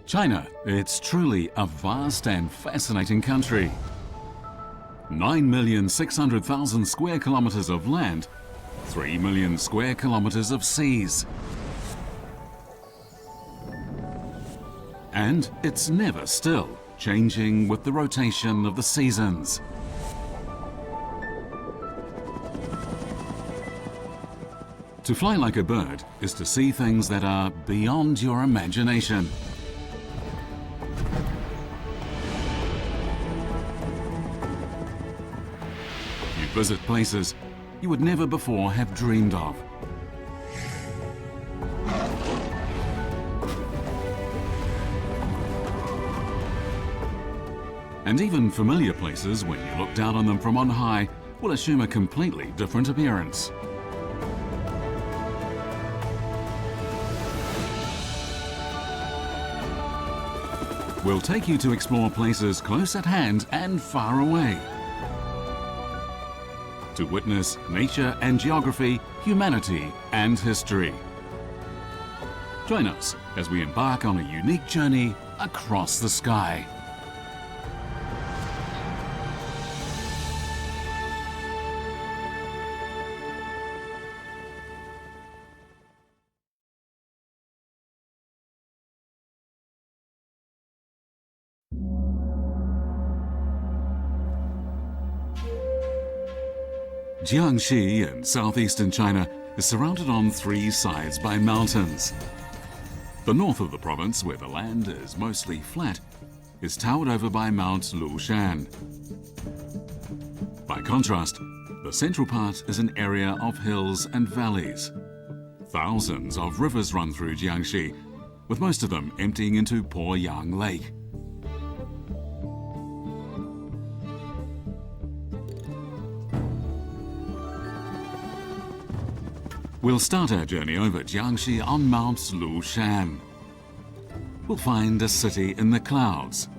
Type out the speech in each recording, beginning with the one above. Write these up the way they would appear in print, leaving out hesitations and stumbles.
China, it's truly a vast and fascinating country. 9,600,000 square kilometers of land, 3 million square kilometers of seas. And it's never still, changing with the rotation of the seasons. To fly like a bird is to see things that are beyond your imagination. You visit places you would never before have dreamed of. And even familiar places, when you look down on them from on high, will assume a completely different appearance. We'll take you to explore places close at hand and far away. To witness nature and geography, humanity and history. Join us as we embark on a unique journey across the sky. Jiangxi in southeastern China is surrounded on three sides by mountains. The north of the province, where the land is mostly flat, is towered over by Mount Lushan. By contrast, the central part is an area of hills and valleys. Thousands of rivers run through Jiangxi, with most of them emptying into Poyang Lake. We'll start our journey over Jiangxi on Mount Lushan. We'll find a city in the clouds,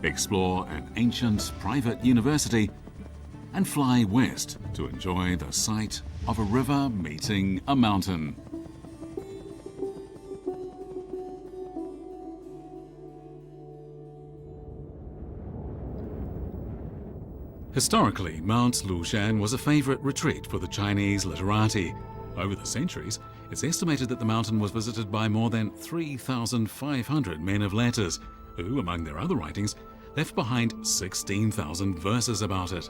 explore an ancient private university, and fly west to enjoy the sight of a river meeting a mountain. Historically, Mount Lushan was a favorite retreat for the Chinese literati. Over the centuries, it's estimated that the mountain was visited by more than 3,500 men of letters, who, among their other writings, left behind 16,000 verses about it.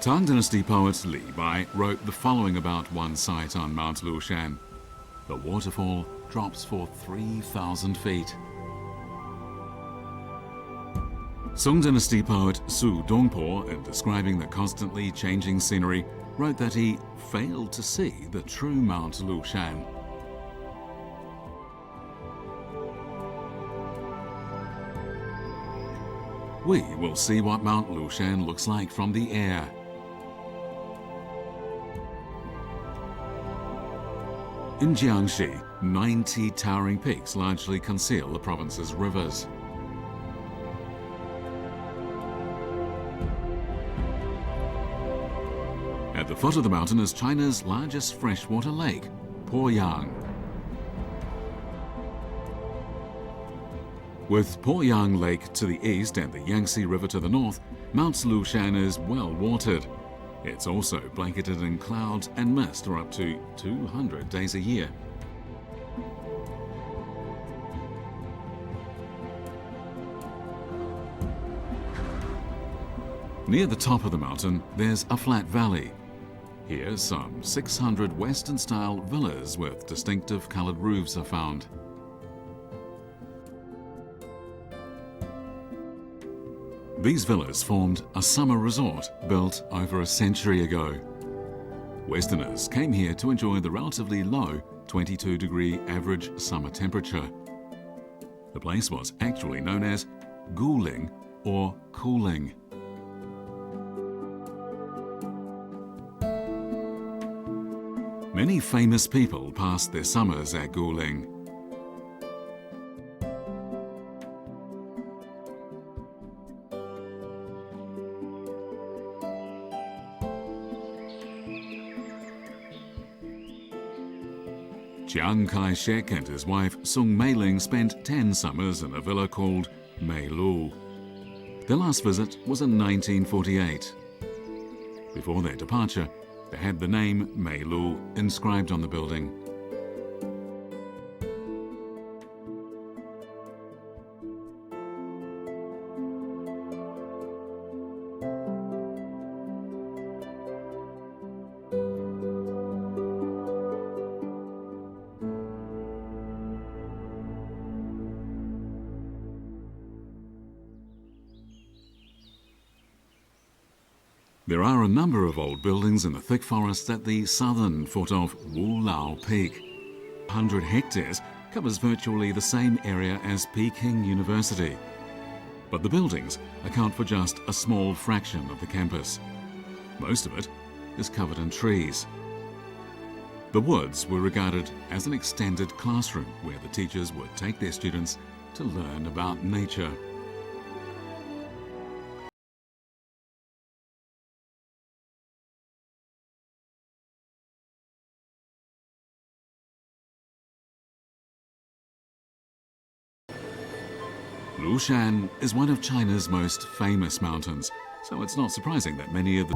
Tang Dynasty poet Li Bai wrote the following about one site on Mount Lushan. The waterfall drops for 3,000 feet. Song Dynasty poet Su Dongpo, in describing the constantly changing scenery, wrote that he failed to see the true Mount Lushan. We will see what Mount Lushan looks like from the air. In Jiangxi, 90 towering peaks largely conceal the province's rivers. At the foot of the mountain is China's largest freshwater lake, Poyang. With Poyang Lake to the east and the Yangtze River to the north, Mount Lushan is well watered. It's also blanketed in clouds and mist for up to 200 days a year. Near the top of the mountain, there's a flat valley. Here, some 600 Western-style villas with distinctive colored roofs are found. These villas formed a summer resort built over a century ago. Westerners came here to enjoy the relatively low 22-degree average summer temperature. The place was actually known as Guling or Cooling. Many famous people passed their summers at Guling. Chiang Kai-shek and his wife Sung Meiling spent 10 summers in a villa called Meilu. Their last visit was in 1948. Before their departure, they had the name Meilu inscribed on the building. There are a number of old buildings in the thick forest at the southern foot of Wulao Peak. 100 hectares covers virtually the same area as Peking University. But the buildings account for just a small fraction of the campus. Most of it is covered in trees. The woods were regarded as an extended classroom where the teachers would take their students to learn about nature. Lushan is one of China's most famous mountains, so it's not surprising that many of the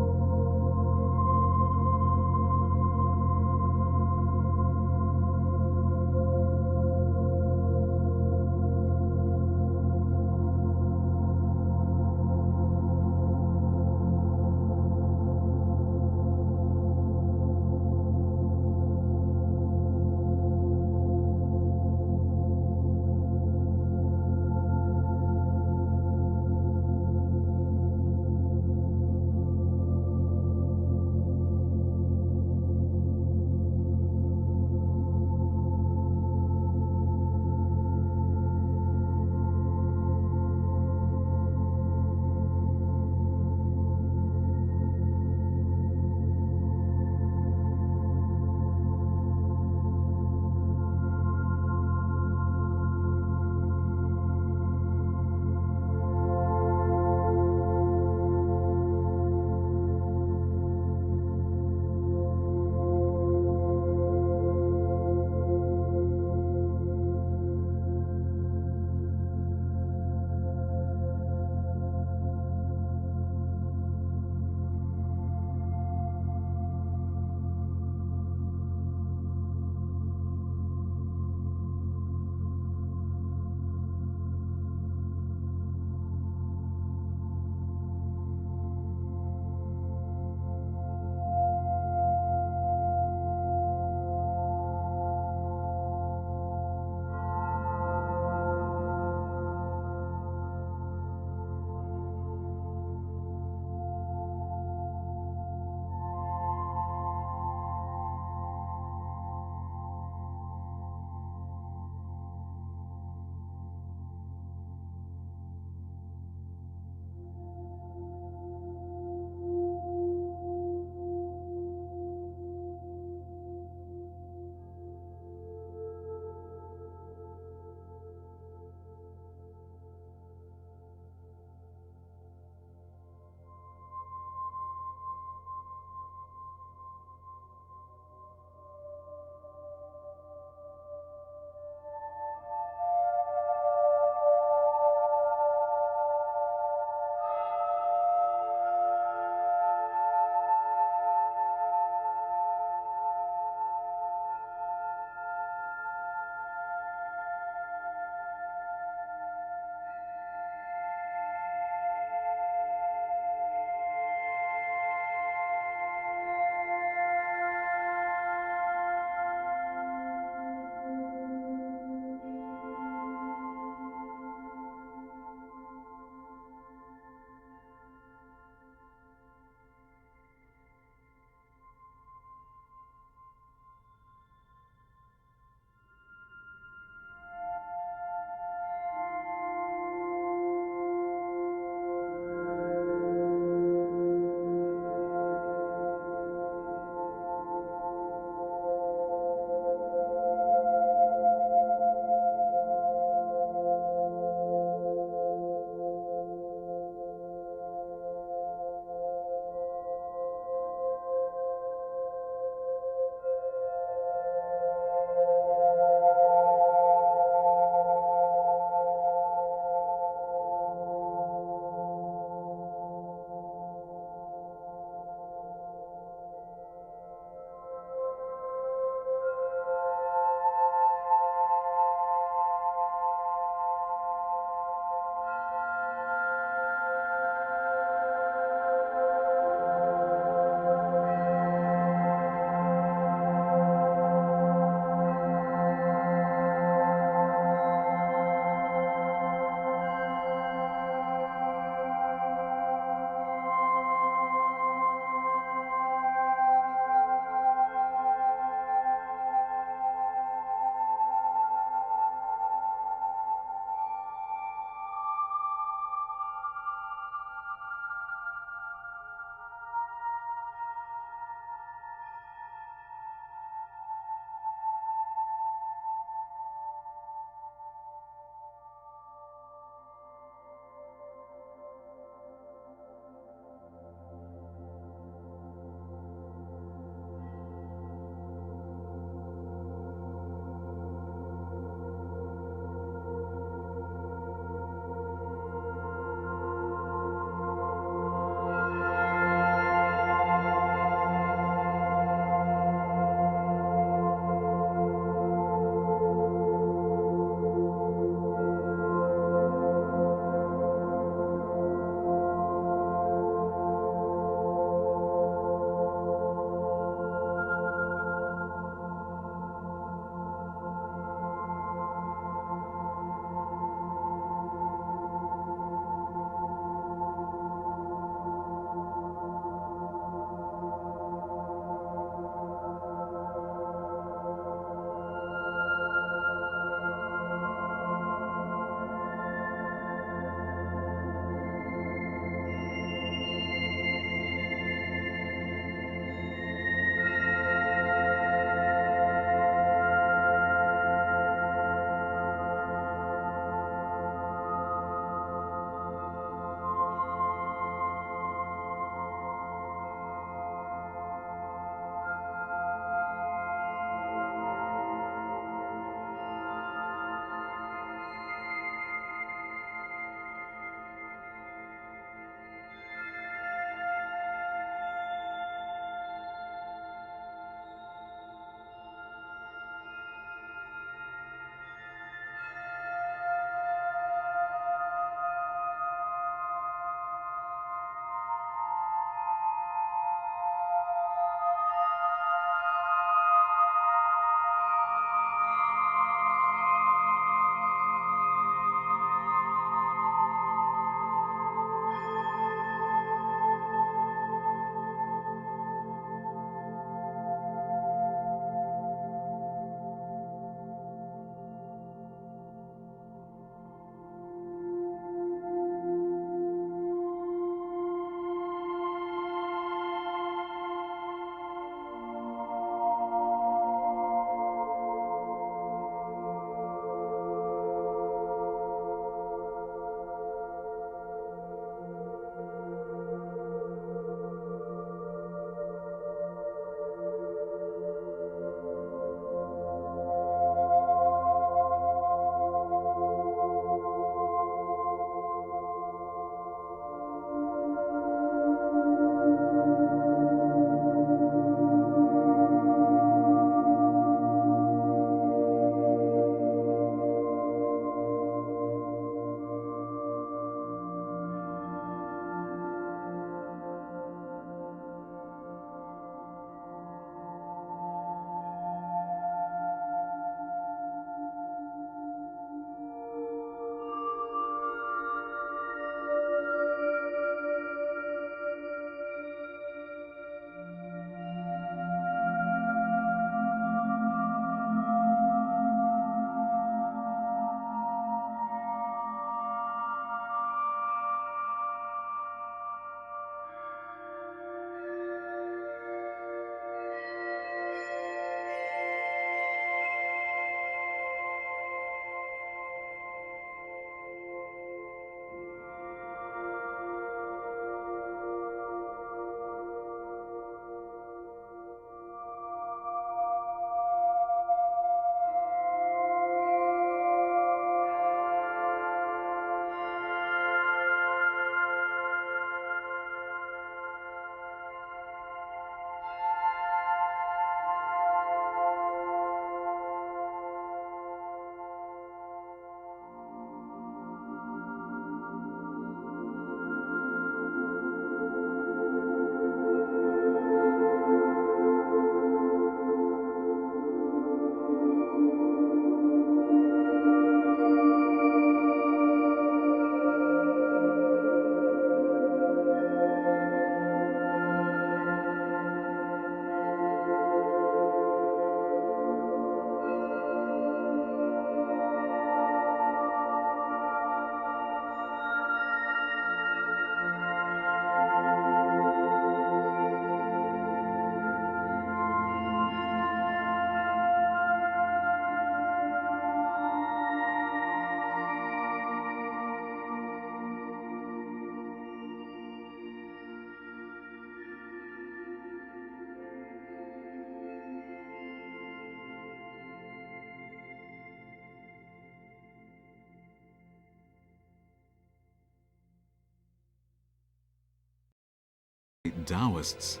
Taoists.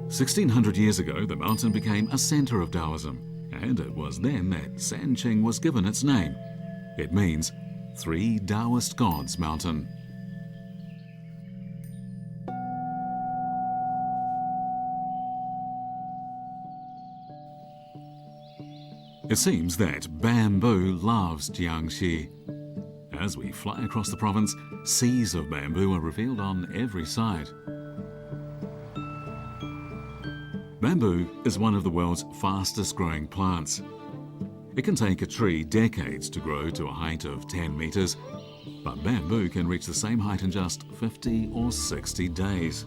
"1,600 years ago, the mountain became a center of Taoism, and it was then that Sanqing was given its name. It means Three Taoist Gods Mountain. It seems that bamboo loves Jiangxi. As we fly across the province, seas of bamboo are revealed on every side. Bamboo is one of the world's fastest growing plants. It can take a tree decades to grow to a height of 10 meters, but bamboo can reach the same height in just 50 or 60 days.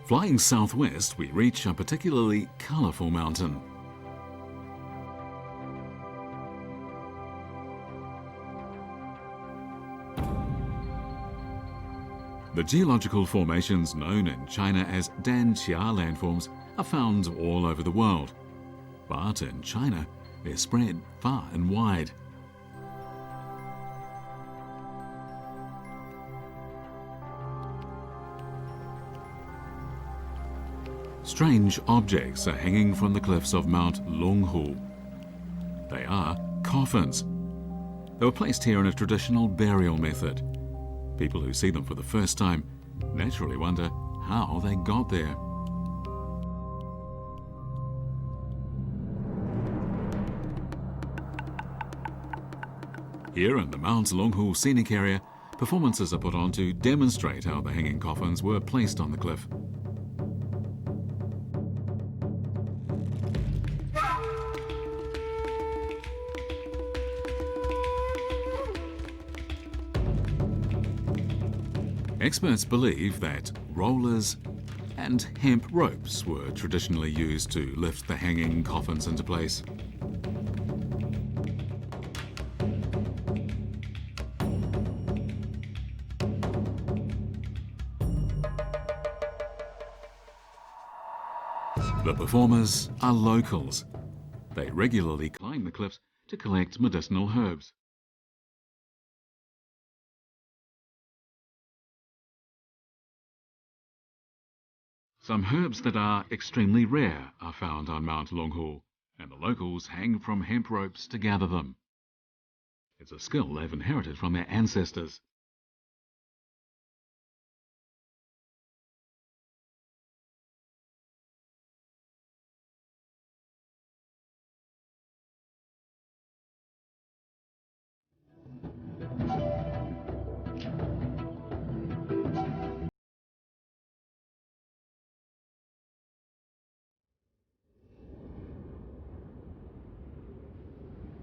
Flying southwest, we reach a particularly colorful mountain. The geological formations known in China as Danxia landforms are found all over the world, but in China they're spread far and wide. Strange objects are hanging from the cliffs of Mount Longhu. They are coffins. They were placed here in a traditional burial method. People who see them for the first time naturally wonder how they got there. Here in the Mount Longhu scenic area, performances are put on to demonstrate how the hanging coffins were placed on the cliff. Experts believe that rollers and hemp ropes were traditionally used to lift the hanging coffins into place. The performers are locals. They regularly climb the cliffs to collect medicinal herbs. Some herbs that are extremely rare are found on Mount Longhu, and the locals hang from hemp ropes to gather them. It's a skill they've inherited from their ancestors.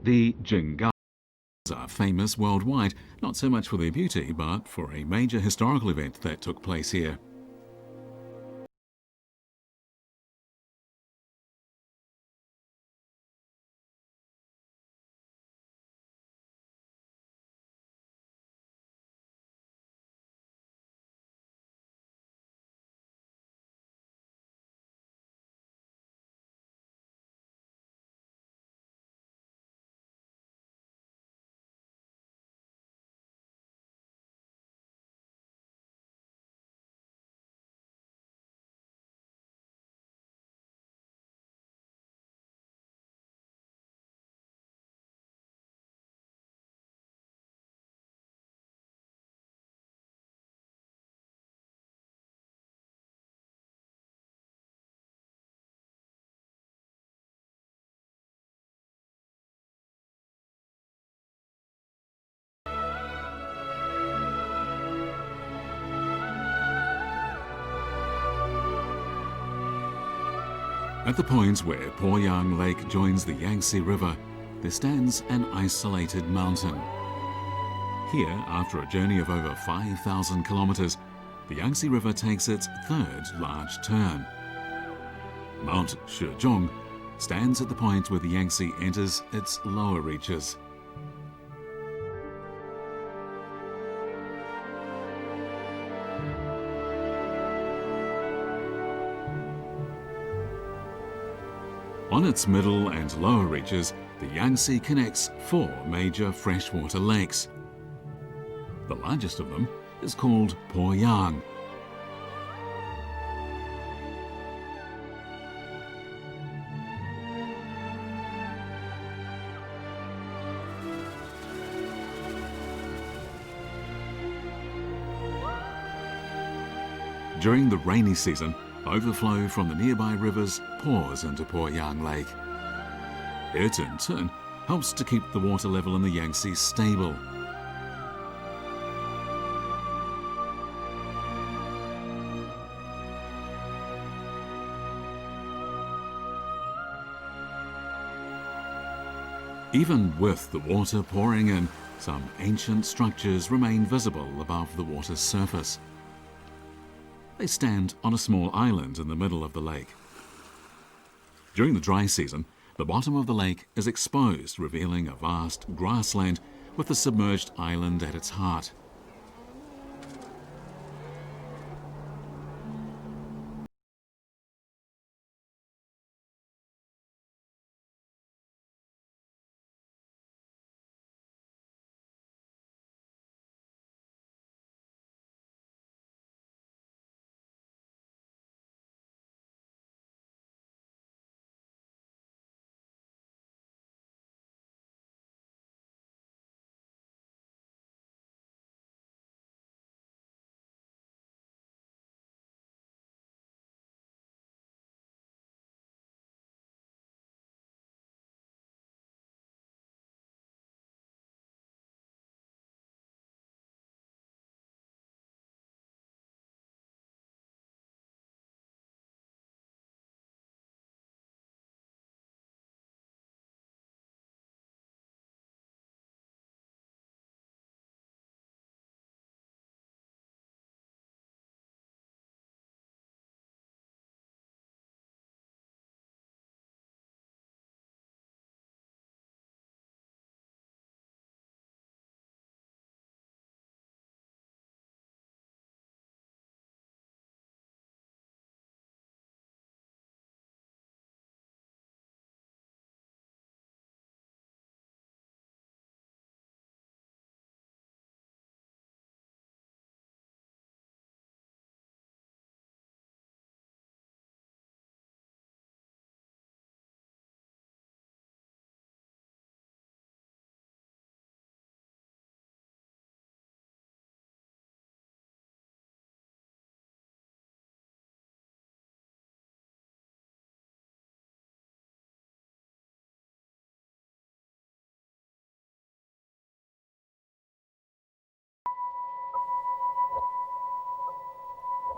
The Jingdezhen are famous worldwide, not so much for their beauty, but for a major historical event that took place here. At the point where Poyang Lake joins the Yangtze River, there stands an isolated mountain. Here, after a journey of over 5,000 kilometers, the Yangtze River takes its third large turn. Mount Shizhong stands at the point where the Yangtze enters its lower reaches. On its middle and lower reaches, the Yangtze connects 4 major freshwater lakes. The largest of them is called Poyang. During the rainy season, overflow from the nearby rivers pours into Poyang Lake. It, in turn, helps to keep the water level in the Yangtze stable. Even with the water pouring in, some ancient structures remain visible above the water's surface. They stand on a small island in the middle of the lake. During the dry season, the bottom of the lake is exposed, revealing a vast grassland with the submerged island at its heart.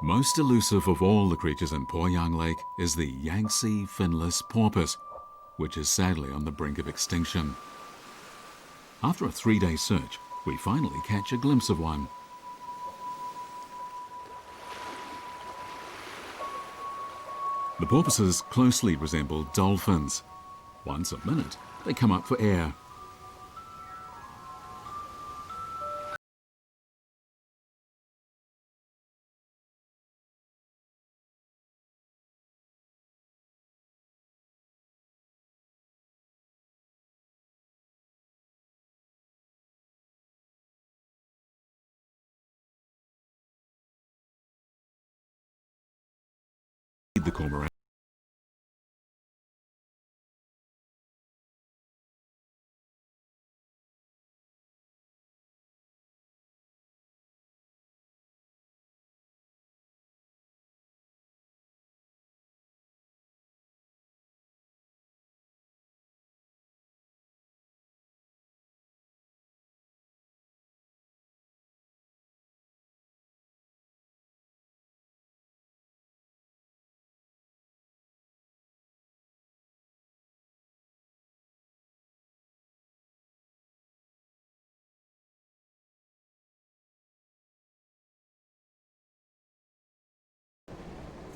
Most elusive of all the creatures in Poyang Lake is the Yangtze finless porpoise, which is sadly on the brink of extinction. After a 3-day search, we finally catch a glimpse of one. The porpoises closely resemble dolphins. Once a minute, they come up for air. The cormorant.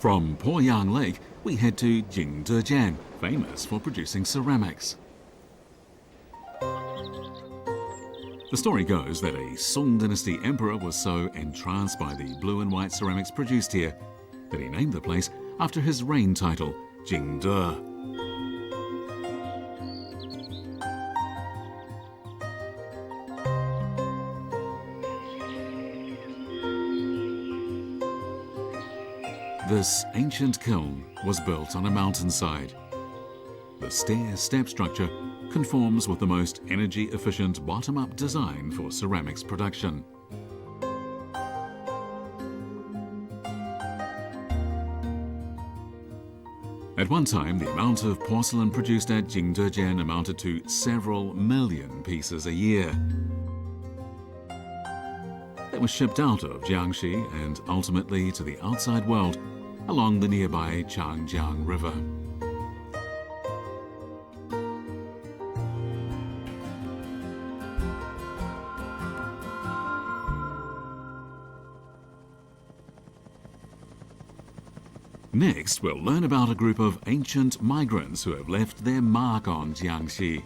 From Poyang Lake, we head to Jingdezhen, famous for producing ceramics. The story goes that a Song Dynasty emperor was so entranced by the blue and white ceramics produced here that he named the place after his reign title, Jingde. This ancient kiln was built on a mountainside. The stair-step structure conforms with the most energy-efficient bottom-up design for ceramics production. At one time, the amount of porcelain produced at Jingdezhen amounted to several million pieces a year. They were shipped out of Jiangxi and ultimately to the outside world along the nearby Changjiang River. Next, we'll learn about a group of ancient migrants who have left their mark on Jiangxi.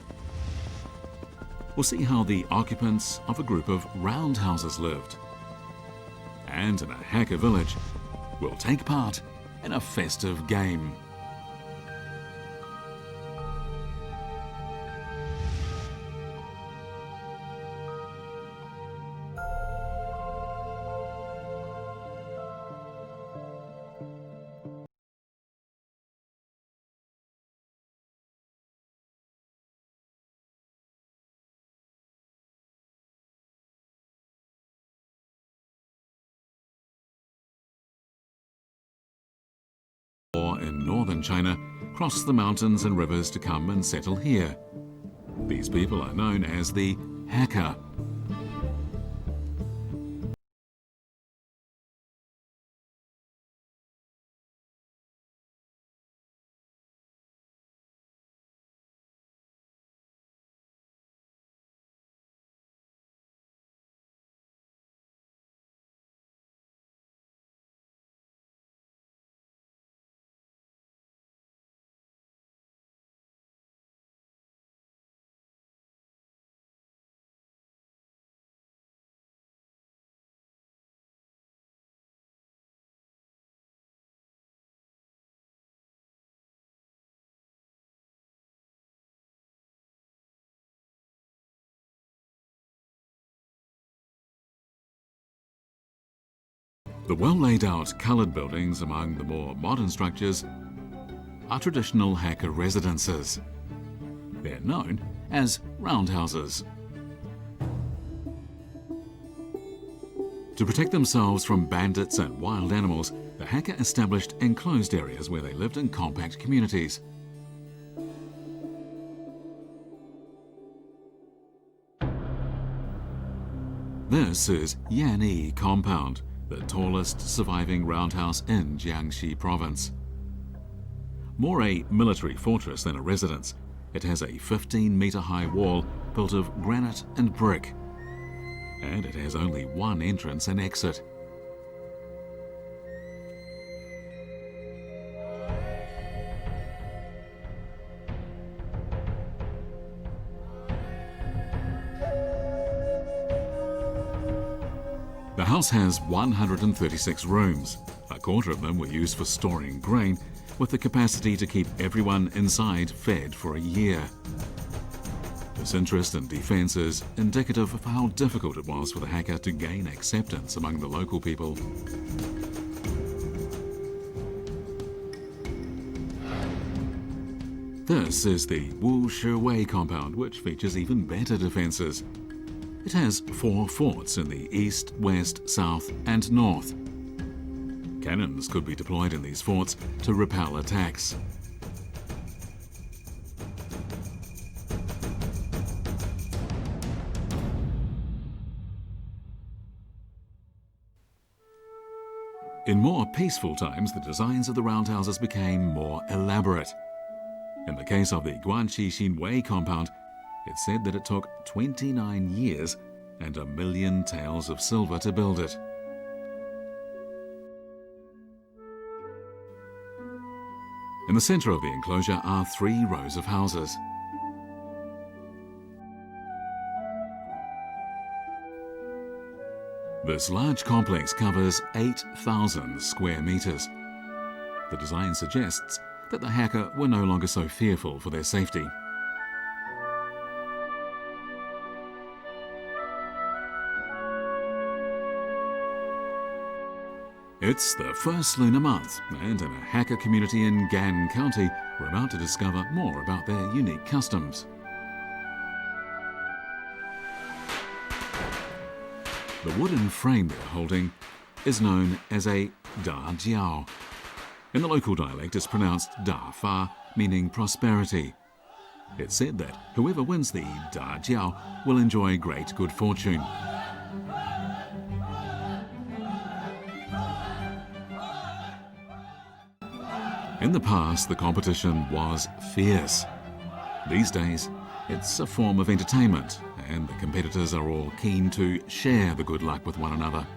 We'll see how the occupants of a group of roundhouses lived. And in a hacker village, we'll take part in a festive game. In northern China, cross the mountains and rivers to come and settle here. These people are known as the hacker. The well-laid-out coloured buildings among the more modern structures are traditional hacker residences. They're known as roundhouses. To protect themselves from bandits and wild animals, the hacker established enclosed areas where they lived in compact communities. This is Anyi compound, the tallest surviving roundhouse in Jiangxi province. More a military fortress than a residence, it has a 15-metre-high wall built of granite and brick, and it has only one entrance and exit. The house has 136 rooms. A quarter of them were used for storing grain, with the capacity to keep everyone inside fed for a year. This interest in defense is indicative of how difficult it was for the hacker to gain acceptance among the local people. This is the Wushiwei compound, which features even better defenses. It has 4 forts in the east, west, south, and north. Cannons could be deployed in these forts to repel attacks. In more peaceful times, the designs of the roundhouses became more elaborate. In the case of the Guanxi Xinwei compound, it's said that it took 29 years and 1 million taels of silver to build it. In the centre of the enclosure are 3 rows of houses. This large complex covers 8,000 square metres. The design suggests that the hacker were no longer so fearful for their safety. It's the first lunar month, and in a hacker community in Gan County, we're about to discover more about their unique customs. The wooden frame they're holding is known as a da jiao. In the local dialect, it's pronounced da fa, meaning prosperity. It's said that whoever wins the da jiao will enjoy great good fortune. In the past, the competition was fierce. These days, it's a form of entertainment, and the competitors are all keen to share the good luck with one another.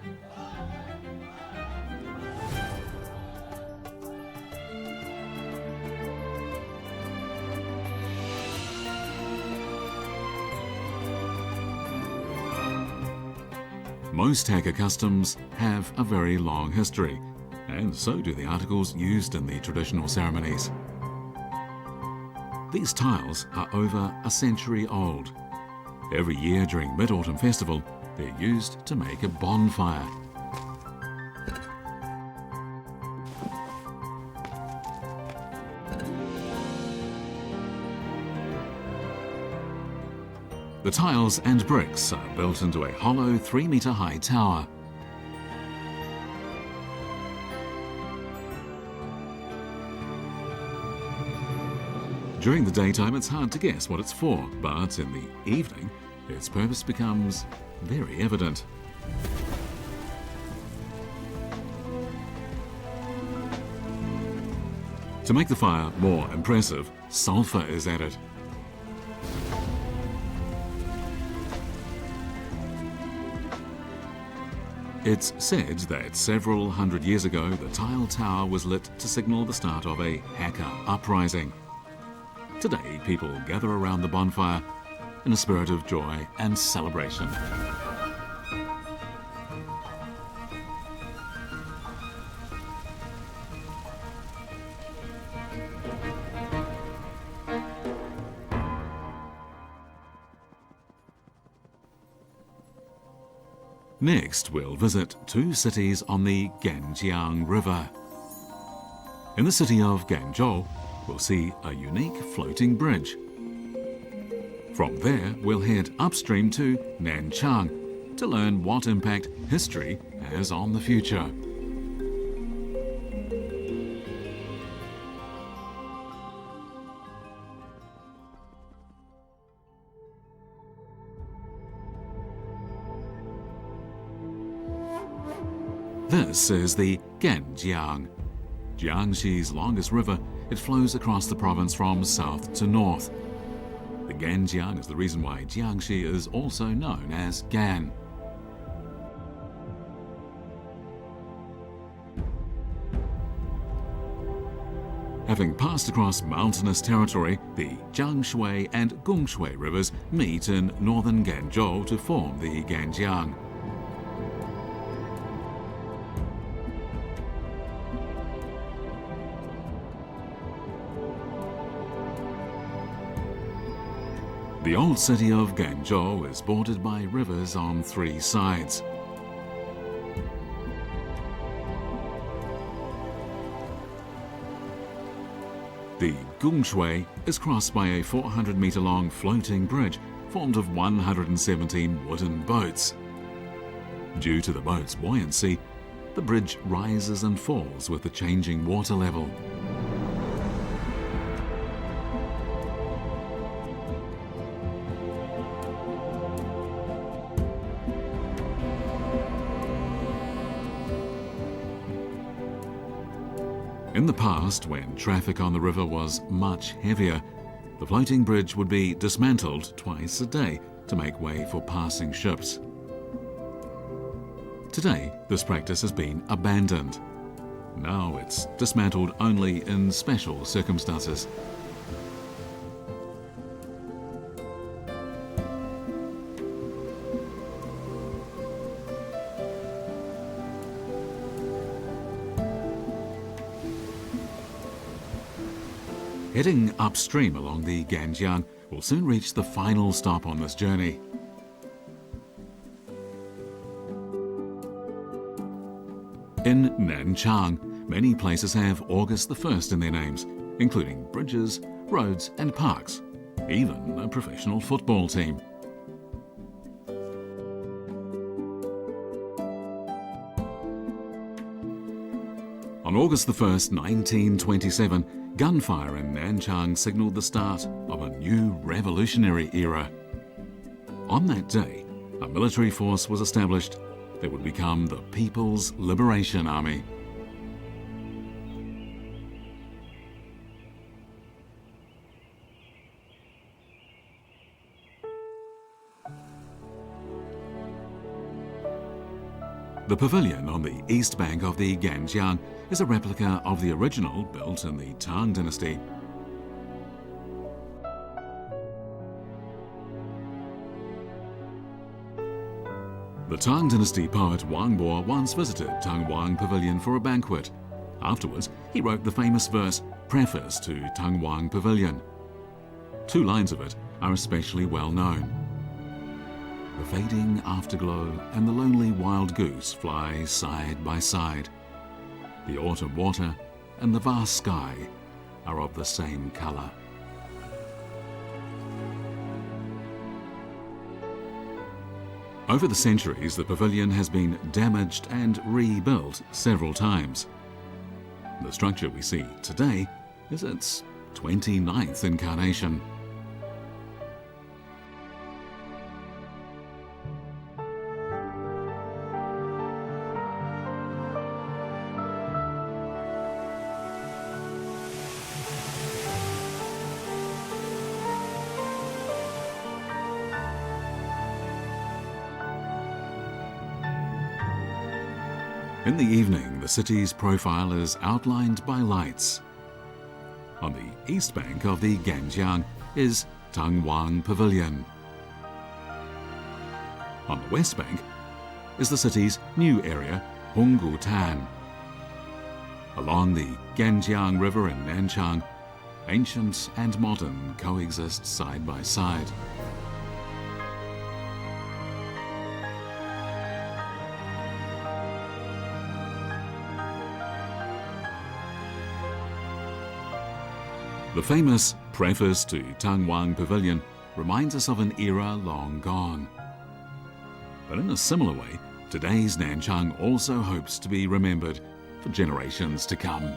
Most hacker customs have a very long history, and so do the articles used in the traditional ceremonies. These tiles are over a century old. Every year during Mid-Autumn Festival, they're used to make a bonfire. The tiles and bricks are built into a hollow 3-metre-high tower. During the daytime, it's hard to guess what it's for, but in the evening, its purpose becomes very evident. To make the fire more impressive, sulphur is added. It's said that several hundred years ago, the tile tower was lit to signal the start of a hacker uprising. Today, people gather around the bonfire in a spirit of joy and celebration. Next, we'll visit 2 cities on the Ganjiang River. In the city of Ganzhou, we'll see a unique floating bridge. From there, we'll head upstream to Nanchang to learn what impact history has on the future. This is the Ganjiang. Jiangxi's longest river, it flows across the province from south to north. The Ganjiang is the reason why Jiangxi is also known as Gan. Having passed across mountainous territory, the Jiangshui and Gongshui rivers meet in northern Ganzhou to form the Ganjiang. The old city of Ganzhou is bordered by rivers on 3 sides. The Gongshui is crossed by a 400-metre-long floating bridge formed of 117 wooden boats. Due to the boat's buoyancy, the bridge rises and falls with the changing water level. In the past, when traffic on the river was much heavier, the floating bridge would be dismantled twice a day to make way for passing ships. Today, this practice has been abandoned. Now it's dismantled only in special circumstances. Heading upstream along the Ganzhou, we'll soon reach the final stop on this journey. In Nanchang, many places have August the 1st in their names, including bridges, roads and parks, even a professional football team. On August the 1st, 1927, gunfire in Nanchang signalled the start of a new revolutionary era. On that day, a military force was established that would become the People's Liberation Army. The pavilion on the east bank of the Ganzhou is a replica of the original built in the Tang Dynasty. The Tang Dynasty poet Wang Bo once visited Tang Wang Pavilion for a banquet. Afterwards, he wrote the famous verse, Preface to Tang Wang Pavilion. 2 lines of it are especially well known. The fading afterglow and the lonely wild goose fly side by side. The autumn water and the vast sky are of the same colour. Over the centuries, the pavilion has been damaged and rebuilt several times. The structure we see today is its 29th incarnation. In the evening, the city's profile is outlined by lights. On the east bank of the Ganzhou is Tang Wang Pavilion. On the west bank is the city's new area, Honggutan. Along the Ganjiang River in Nanchang, ancient and modern coexist side by side. The famous Preface to Tang Wang Pavilion reminds us of an era long gone. But in a similar way, today's Nanchang also hopes to be remembered for generations to come.